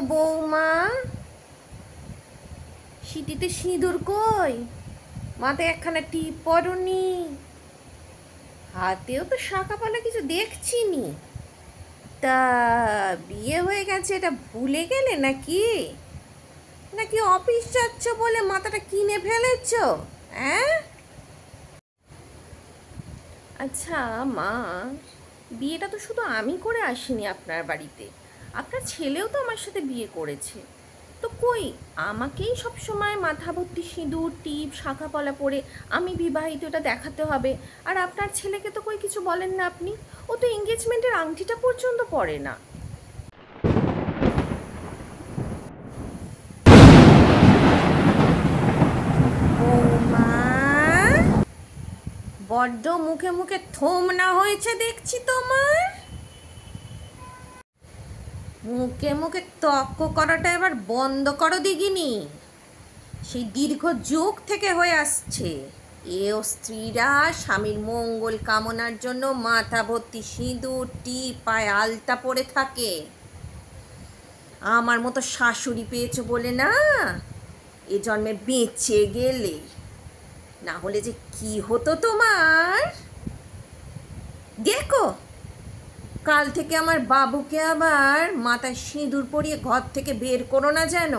গো বৌমা, সিটিতে সিঁদুর কই? মাথায় একখানা টিপ পরনি, হাতেও তো শাঁখাপালা কিছু দেখছি নি। তা বিয়ে হয়ে গেছে এটা ভুলে গেলে নাকি? নাকি অফিস যাচ্ছ বলে মাথাটা কিনে ফেলেছ? হ্যাঁ? আচ্ছা মা, বিয়েটা তো শুধু আমি করে আসিনি আপনার বাড়িতে, আপনার ছেলেও তো আমার সাথে বিয়ে করেছে। তো কই, আমাকেই সব সময় মাথা ভর্তি সিঁদুর টিপ শাঁখাপলা পরে আমি বিবাহিত এটা দেখাতে হবে, আর আপনার ছেলেকে তো কই কিছু বলেন না আপনি। ও তো এঙ্গেজমেন্টের আংটিটা পর্যন্ত পরে না। বৌমা, বড্ড মুখে মুখে থম না হয়েছে দেখছি তোমার। মুখে মুখে তর্ক করাটা এবার বন্ধ করো দিগিনি। সেই দীর্ঘ যুগ থেকে হয়ে আসছে এও স্ত্রীরা স্বামীর মঙ্গল কামনার জন্য মাথা ভর্তি সিঁদুর টিপ পায়ে আলতা পরে থাকে। আমার মতো শাশুড়ি পেয়েছো বলে না এ জন্মে বেঁচে গেলে, না হলে যে কি হতো তোমার। দেখো, কাল থেকে আমার বাবুকে আবার মাথায় সিঁদুর পরিয়ে ঘর থেকে বের করো না যেন।